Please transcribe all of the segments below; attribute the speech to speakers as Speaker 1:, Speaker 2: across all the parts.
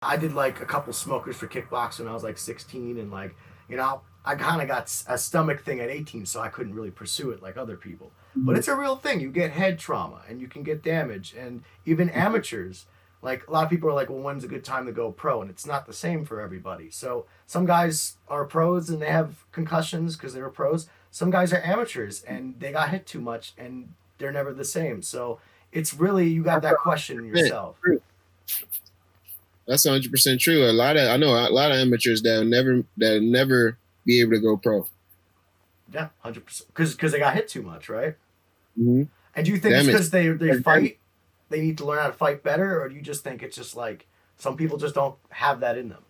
Speaker 1: I did like a couple smokers for kickboxing when I was like 16, and like, I kind of got a stomach thing at 18, so I couldn't really pursue it like other people. But
Speaker 2: Mhm.
Speaker 1: it's a real thing. You get head trauma and you can get damage, and even amateurs. Like a lot of people are like, well, when's a good time to go pro? And it's not the same for everybody. So some guys are pros and they have concussions because they were pros. Some guys are amateurs and they got hit too much and they're never the same. So it's really, you got
Speaker 2: That's
Speaker 1: that question in
Speaker 2: 100%
Speaker 1: yourself.
Speaker 2: true. That's 100% true. I know a lot of amateurs that never be able to go pro.
Speaker 1: Yeah, 100%. Because they got hit too much, right?
Speaker 2: Mm-hmm.
Speaker 1: And do you think it's
Speaker 2: Damage.
Speaker 1: because they fight, they need to learn how to fight better, or do you just think it's just like some people just don't have that in them?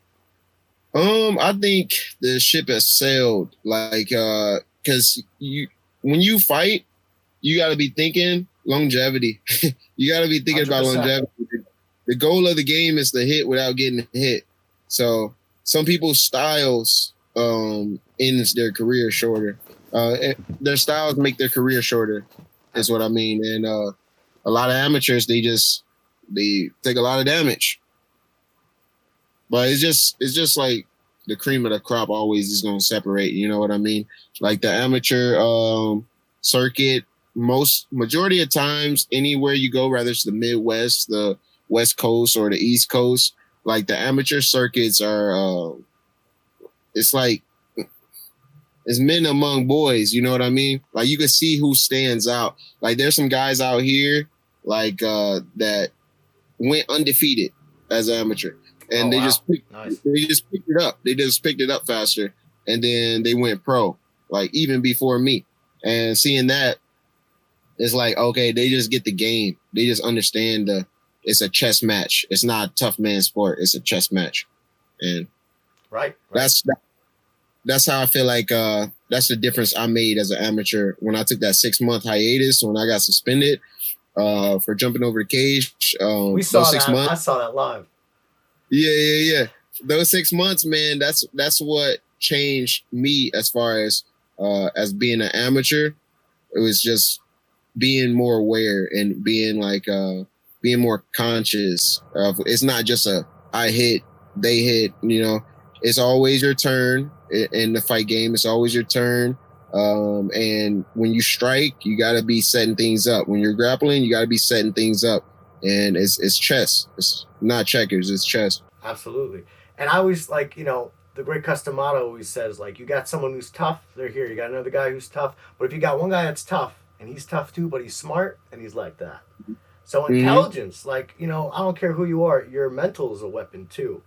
Speaker 2: I think the ship has sailed. Like, because you when you fight, you got to be thinking longevity. You got to be thinking about
Speaker 1: 100%.
Speaker 2: longevity. The goal of the game is to hit without getting hit. So some people's styles ends their career shorter. Their styles make their career shorter, is what I mean. And a lot of amateurs they take a lot of damage. But it's just like the cream of the crop always is gonna separate. You know what I mean? Like the amateur circuit, most majority of times, anywhere you go, whether it's the Midwest, the West Coast, or the East Coast, like the amateur circuits are, it's like it's men among boys. You know what I mean? Like you can see who stands out. Like there's some guys out here like that went undefeated as an amateur,
Speaker 1: Oh
Speaker 2: and
Speaker 1: wow, nice.
Speaker 2: they just picked it up. They just picked it up faster, and then they went pro, like even before me. And seeing that, it's like okay, they just get the game. They just understand the. It's a chess match. It's not a tough man sport. It's a chess match, and
Speaker 1: Right, right.
Speaker 2: that's that's how I feel like that's the difference I made as an amateur when I took that 6 month hiatus when I got suspended for jumping over the cage.
Speaker 1: We
Speaker 2: Those
Speaker 1: saw
Speaker 2: six
Speaker 1: that.
Speaker 2: months
Speaker 1: I saw that live.
Speaker 2: Yeah. Those 6 months, man, that's what changed me as being an amateur. It was just being more aware and being more conscious of it's not just a I hit, they hit, you know. It's always your turn in the fight game. It's always your turn. And when you strike, you got to be setting things up. When you're grappling, you got to be setting things up. And it's chess. It's not checkers. It's chess.
Speaker 1: Absolutely. And I always like, the great Customato always says, like, you got someone who's tough, they're here. You got another guy who's tough. But if you got one guy that's tough, and he's tough too, but he's smart, and he's like that. So
Speaker 2: Mm-hmm.
Speaker 1: intelligence, like, I don't care who you are, your mental is a weapon too.